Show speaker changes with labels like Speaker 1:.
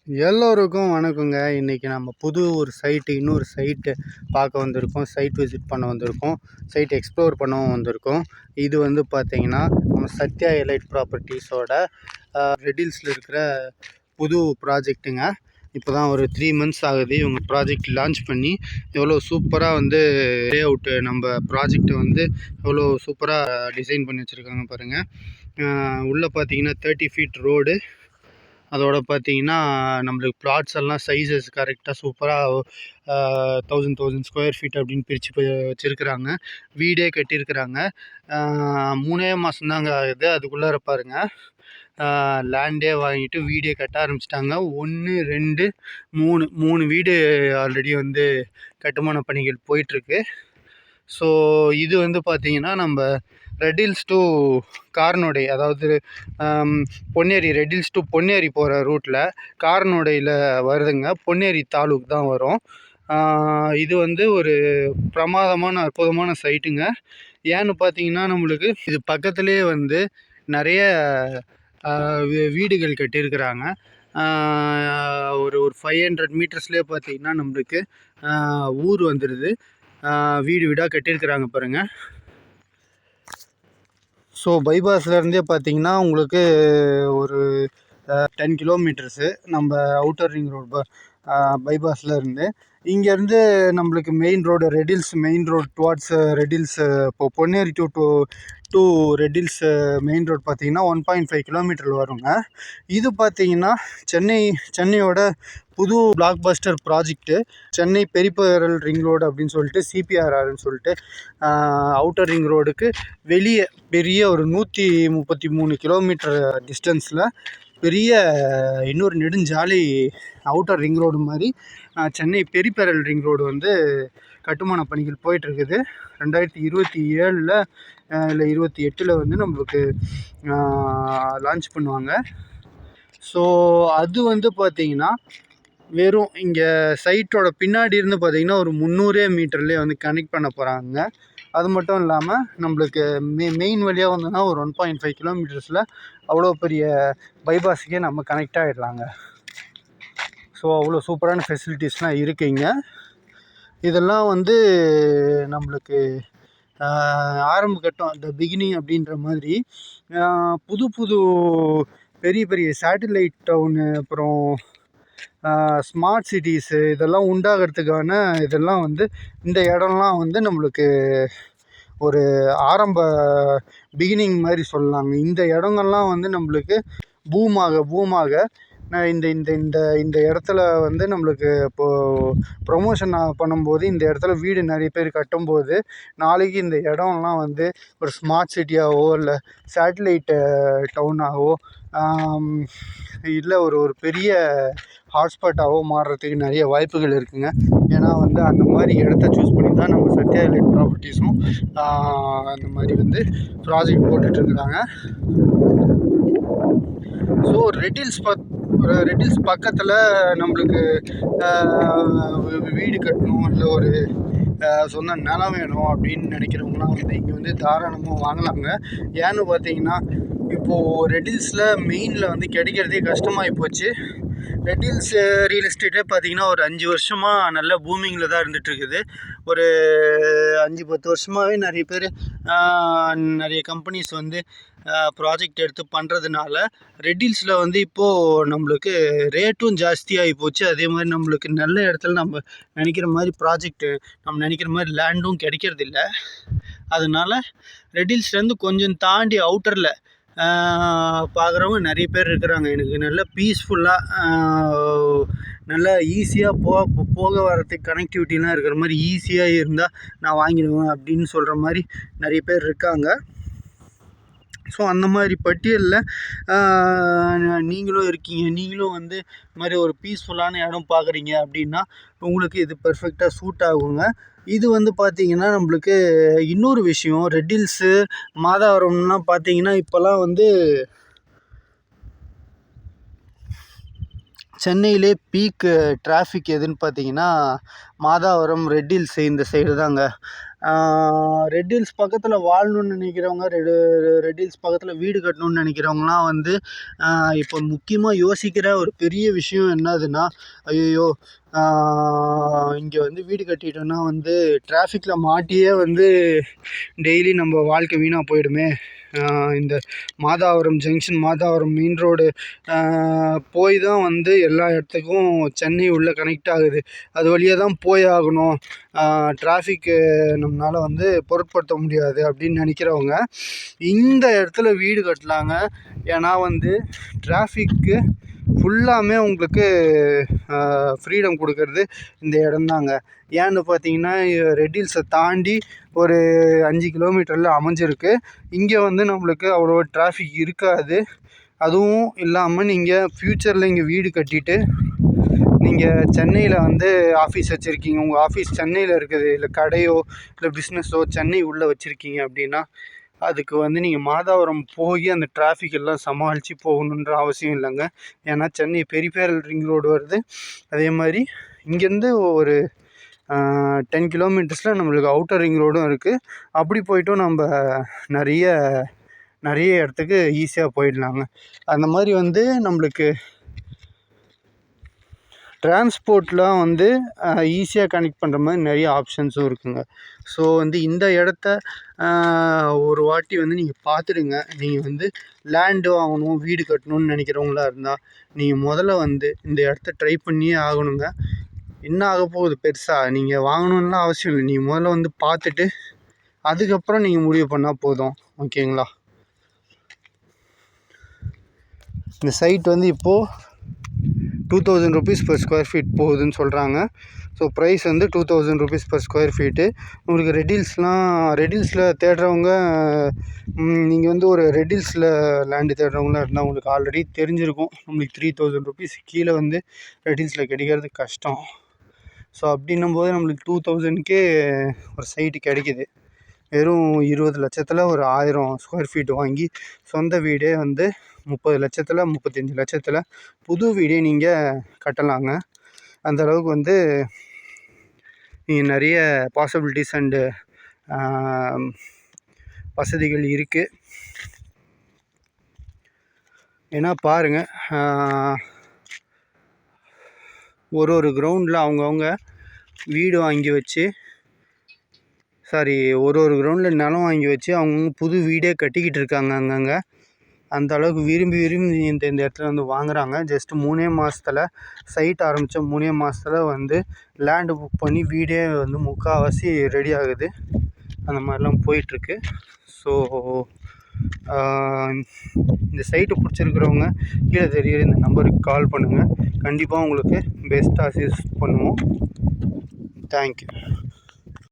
Speaker 1: எல்லோருக்கும் வணக்கங்க. இன்றைக்கி நம்ம புது ஒரு இன்னொரு சைட்டு பார்க்க வந்திருக்கோம். சைட் விசிட் பண்ண வந்திருக்கோம். சைட் எக்ஸ்ப்ளோர் பண்ணவும் வந்திருக்கோம். இது வந்து பார்த்திங்கன்னா நம்ம சத்யா எலைட் ப்ராப்பர்ட்டிஸோட ரெடில்ஸில் இருக்கிற புது ப்ராஜெக்ட்டுங்க. இப்போ தான் ஒரு 3 மந்த்ஸ் ஆகுது இவங்க ப்ராஜெக்ட் லான்ச் பண்ணி. எவ்வளோ சூப்பராக வந்து லே அவுட்டு நம்ம ப்ராஜெக்டை வந்து எவ்வளோ சூப்பராக டிசைன் பண்ணி வச்சுருக்காங்க பாருங்கள். உள்ளே பார்த்தீங்கன்னா 30 ஃபீட் ரோடு. அதோட பார்த்தீங்கன்னா நம்மளுக்கு பிளாட்ஸ் எல்லாம் சைஸஸ் கரெக்டாக சூப்பராக 1000 ஸ்கொயர் ஃபீட் அப்படின்னு பிரித்து வச்சுருக்குறாங்க. வீடே கட்டியிருக்கிறாங்க. 3 மாதம்தாங்க ஆகுது. அதுக்குள்ளார பாருங்க லேண்டே வாங்கிட்டு வீடே கட்ட ஆரம்பிச்சிட்டாங்க. 1 2 3 வீடு ஆல்ரெடி வந்து கட்டுமான பணிகள் போயிட்டுருக்கு. ஸோ இது வந்து பார்த்திங்கன்னா நம்ம ரெடில்ஸ் டு கார்னோடை, அதாவது பொன்னேரி, ரெடில்ஸ் டு பொன்னேரி போகிற ரூட்டில் கார்னோடையில் வருதுங்க. பொன்னேரி தாலுக் தான் வரும். இது வந்து ஒரு பிரமாதமான அற்புதமான சைட்டுங்க. ஏன்னு பார்த்தீங்கன்னா நம்மளுக்கு இது பக்கத்துலேயே வந்து நிறைய வீடுகள் கட்டியிருக்கிறாங்க. ஒரு 500 மீட்டர்ஸ்லேயே பார்த்தீங்கன்னா நம்மளுக்கு ஊர் வந்துடுது. வீடு வீடாக கட்டியிருக்கிறாங்க பாருங்கள். ஸோ பைபாஸ்லேருந்தே பார்த்தீங்கன்னா உங்களுக்கு ஒரு 10 கிலோமீட்டர்ஸு நம்ம அவுட்டர் ரிங் ரோடு பைபாஸில் இருந்து. இங்கேருந்து நம்மளுக்கு main road Redhills main road towards Redhills, இப்போ Ponneri to Redhills main road பார்த்தீங்கன்னா 1.5 கிலோமீட்டர் வருங்க. இது பார்த்தீங்கன்னா சென்னையோட புது blockbuster project. Chennai peripheral ring road அப்படின்னு சொல்லிட்டு சிபிஆர்ஆர்னு சொல்லிட்டு அவுட்டர் ரிங் ரோடுக்கு வெளியே பெரிய ஒரு 133 கிலோமீட்டர் டிஸ்டன்ஸில் பெரிய இன்னொரு நெடுஞ்சாலை அவுட்டர் ரிங் ரோடு மாதிரி சென்னை பெரிபெரல் ரிங் ரோடு வந்து கட்டுமான பணிகள் போயிட்டுருக்குது. 2027 இல்லை 28 வந்து நம்மளுக்கு லான்ச் பண்ணுவாங்க. ஸோ அது வந்து பார்த்திங்கன்னா வெறும் இங்கே சைட்டோட பின்னாடி இருந்து பார்த்திங்கன்னா ஒரு 300 மீட்டர்லேயே வந்து கனெக்ட் பண்ண போகிறாங்க. அது மட்டும் இல்லாமல் நம்மளுக்கு மெயின் வழியாக வந்தோன்னா ஒரு 1.5 கிலோமீட்டர்ஸில் அவ்வளோ பெரிய பைபாஸுக்கே நம்ம கனெக்ட் ஆகிடலாங்க. ஸோ அவ்வளோ சூப்பரான ஃபெசிலிட்டிஸ்லாம் இருக்குங்க. இதெல்லாம் வந்து நம்மளுக்கு ஆரம்ப கட்டம், த பிகினிங் அப்படின்ற மாதிரி புது பெரிய பெரிய சேட்டிலைட் டவுனு, அப்புறம் ஸ்மார்ட் சிட்டிஸு இதெல்லாம் உண்டாகிறதுக்கான இதெல்லாம் வந்து இந்த இடம்லாம் வந்து நம்மளுக்கு ஒரு ஆரம்ப பிகினிங் மாதிரி சொல்லலாங்க. இந்த இடங்கள்லாம் வந்து நம்மளுக்கு பூமாக இந்த இந்த இந்த இந்த இடத்துல வந்து நம்மளுக்கு இப்போது ப்ரொமோஷன் பண்ணும்போது இந்த இடத்துல வீடு நிறைய பேர் கட்டும்போது நாளைக்கு இந்த இடம்லாம் வந்து ஒரு ஸ்மார்ட் சிட்டியாகவோ இல்லை சேட்டிலைட்டு டவுனாகவோ இல்லை ஒரு பெரிய ஹாட்ஸ்பாட்டாகவோ மாறுறதுக்கு நிறைய வாய்ப்புகள் இருக்குதுங்க. ஏன்னா வந்து அந்த மாதிரி இடத்த சூஸ் பண்ணி தான் நம்ம சத்யா எலைட் ப்ராப்பர்ட்டிஸும் அந்த மாதிரி வந்து ப்ராஜெக்ட் போட்டுட்ருக்குறாங்க. ஸோ ரெடில்ஸ் பக்கத்தில் நம்மளுக்கு வீடு கட்டணும், இல்லை ஒரு சொந்த நிலம் வேணும் அப்படின்னு நினைக்கிறவங்களாம் வந்து இங்கே வந்து தாராளமாக வாங்கலாங்க. ஏன்னு பார்த்தீங்கன்னா இப்போது ரெடில்ஸில் மெயினில் வந்து கிடைக்கிறதே கஷ்டமாகி போச்சு. ரெடில்ஸ் ரியல் எஸ்டேட்டே பார்த்திங்கன்னா ஒரு 5 வருஷமாக நல்ல பூமிங்கில் தான் இருந்துகிட்ருக்குது. ஒரு 5-10 வருஷமாகவே நிறைய பேர் நிறைய கம்பெனிஸ் வந்து ப்ராஜெக்ட் எடுத்து பண்ணுறதுனால ரெடில்ஸில் வந்து இப்போது நம்மளுக்கு ரேட்டும் ஜாஸ்தியாகி போச்சு. அதே மாதிரி நம்மளுக்கு நல்ல இடத்துல நம்ம நினைக்கிற மாதிரி ப்ராஜெக்ட்டு, நம்ம நினைக்கிற மாதிரி லேண்டும் கிடைக்கிறதில்ல. அதனால ரெடில்ஸ்லேருந்து கொஞ்சம் தாண்டி அவுட்டரில் பார்க்குறவங்க நிறைய பேர் இருக்கிறாங்க. எனக்கு நல்ல பீஸ்ஃபுல்லாக நல்லா ஈஸியாக போக வரத்துக்கு கனெக்டிவிட்டிலாம் இருக்கிற மாதிரி ஈஸியாக இருந்தால் நான் வாங்கிடுவேன் அப்படின்னு சொல்கிற மாதிரி நிறைய பேர் இருக்காங்க. ஸோ அந்த மாதிரி பட்டியலில் நீங்களும் இருக்கீங்க. நீங்களும் வந்து இது மாதிரி ஒரு பீஸ்ஃபுல்லான இடம் பார்க்குறீங்க அப்படின்னா உங்களுக்கு இது பெர்ஃபெக்டாக சூட் ஆகுங்க. இது வந்து பார்த்திங்கன்னா நம்மளுக்கு இன்னொரு விஷயம், ரெடில்ஸு மாதாவரம்லாம் பார்த்திங்கன்னா இப்போல்லாம் வந்து சென்னையிலே பீக்கு டிராஃபிக் எதுன்னு பார்த்தீங்கன்னா மாதாவரம் ரெட்டில்ஸ் இந்த சைடு தாங்க. ரெட் ஹில்ஸ் பக்கத்தில் வாழணும்னு நினைக்கிறவங்க, ரெட் ஹில்ஸ் பக்கத்தில் வீடு கட்டணும்னு நினைக்கிறவங்களாம் வந்து இப்போ முக்கியமாக யோசிக்கிற ஒரு பெரிய விஷயம் என்னதுன்னா, ஐயோ இங்கே வந்து வீடு கட்டிட்டோன்னா வந்து டிராஃபிக்கில் மாட்டியே வந்து டெய்லி நம்ம வாழ்க்கை வீணாக போயிடுமே. இந்த Madhavaram junction, Madhavaram main road போய் தான் வந்து எல்லா இடத்துக்கும் சென்னை உள்ளே கனெக்ட் ஆகுது. அது வழியாக தான் போய் ஆகணும். டிராஃபிக்கு நம்மளால் வந்து பொருட்படுத்த முடியாது அப்படின்னு நினைக்கிறவங்க இந்த இடத்துல வீடு கட்டலாங்க. ஏன்னா வந்து டிராஃபிக்கு ஃபுல்லாமே உங்களுக்கு ஃப்ரீடம் கொடுக்கறது இந்த இடம்தாங்க. ஏன்னு பார்த்தீங்கன்னா ரெட் ஹில்ஸை தாண்டி ஒரு 5 கிலோமீட்டரில் அமைஞ்சிருக்கு. இங்கே வந்து நம்மளுக்கு அவ்வளோ டிராஃபிக் இருக்காது. அதுவும் இல்லாமல் நீங்கள் ஃப்யூச்சரில் இங்கே வீடு கட்டிட்டு நீங்கள் சென்னையில் வந்து ஆஃபீஸ் வச்சுருக்கீங்க, உங்கள் ஆஃபீஸ் சென்னையில் இருக்குது, இல்லை கடையோ இல்லை பிஸ்னஸோ சென்னை உள்ளே வச்சுருக்கீங்க அப்படின்னா அதுக்கு வந்து நீங்கள் மாதாவரம் போய் அந்த டிராஃபிக் எல்லாம் சமாளித்து போகணுன்ற அவசியம் இல்லைங்க. ஏன்னா சென்னை பெரிஃபெரல் ரிங் ரோடு வருது. அதே மாதிரி இங்கேருந்து ஒரு 10 கிலோமீட்டர்ஸில் நம்மளுக்கு அவுட்டர் ரிங் ரோடும் இருக்குது. அப்படி போய்ட்டும் நம்ம நிறைய இடத்துக்கு ஈஸியாக போயிடலாங்க. அந்த மாதிரி வந்து நம்மளுக்கு டிரான்ஸ்போர்ட்லாம் வந்து ஈஸியாக கனெக்ட் பண்ணுற மாதிரி நிறைய ஆப்ஷன்ஸும் இருக்குங்க. ஸோ வந்து இந்த இடத்த ஒரு வாட்டி வந்து நீங்கள் பார்த்துடுங்க. நீங்கள் வந்து லேண்டு வாங்கணும், வீடு கட்டணும்னு நினைக்கிறவங்களா இருந்தால் நீங்கள் முதல்ல வந்து இந்த இடத்த ட்ரை பண்ணியே ஆகணுங்க. என்ன ஆக போகுது பெருசாக, நீங்கள் வாங்கணுன்னுலாம் அவசியம் இல்லை. நீங்கள் முதல்ல வந்து பார்த்துட்டு அதுக்கப்புறம் நீங்கள் முடிவு பண்ணால் போதும். ஓகேங்களா? இந்த சைட் வந்து இப்போது 2000 rupees per square feet போகுதுன்னு சொல்கிறாங்க. ஸோ ப்ரைஸ் வந்து 2000 rupees per square feet. உங்களுக்கு ரெட் ஹில்ஸில் தேடுறவங்க, நீங்கள் வந்து ஒரு ரெட் ஹில்ஸில் லேண்டு தேடுறவங்களாம் இருந்தால் உங்களுக்கு ஆல்ரெடி தெரிஞ்சிருக்கும். நம்மளுக்கு 3000 rupees கீழே வந்து ரெட் ஹில்ஸில் கிடைக்கிறது கஷ்டம். ஸோ அப்படின்னும் போது நம்மளுக்கு 2000க்கே ஒரு சைட்டு கிடைக்கிது. வெறும் 20 லட்சத்தில் ஒரு 1000 ஸ்கொயர் ஃபீட் வாங்கி சொந்த வீடே வந்து 30 லட்சத்தில் 35 லட்சத்தில் புது வீடே நீங்கள் கட்டலாங்க. அந்தளவுக்கு வந்து நீங்கள் நிறைய பாசிபிலிட்டிஸ் அண்டு வசதிகள் இருக்குது. ஏன்னா பாருங்கள், ஒரு கிரவுண்டில் அவங்கவுங்க வீடு வாங்கி வச்சு, ஒரு கிரவுண்டில் நிலம் வாங்கி வச்சு அவங்கவுங்க புது வீடே கட்டிக்கிட்டு இருக்காங்க அங்கங்கே. அந்த அளவுக்கு விரும்பி இந்த இடத்துல வந்து வாங்குகிறாங்க. ஜஸ்ட்டு 3 மாதத்தில் சைட் ஆரம்பித்த 3 மாதத்தில் வந்து லேண்டு புக் பண்ணி வீடே வந்து முக்கால்வாசி ரெடி ஆகுது. அந்த மாதிரிலாம் போயிட்டுருக்கு. ஸோ இந்த சைட்டு பிடிச்சிருக்கிறவங்க கீழே தெரியுற இந்த நம்பருக்கு கால் பண்ணுங்கள். கண்டிப்பாக உங்களுக்கு பெஸ்ட்டாக அசிஸ்ட் பண்ணுவோம். தேங்க்யூ.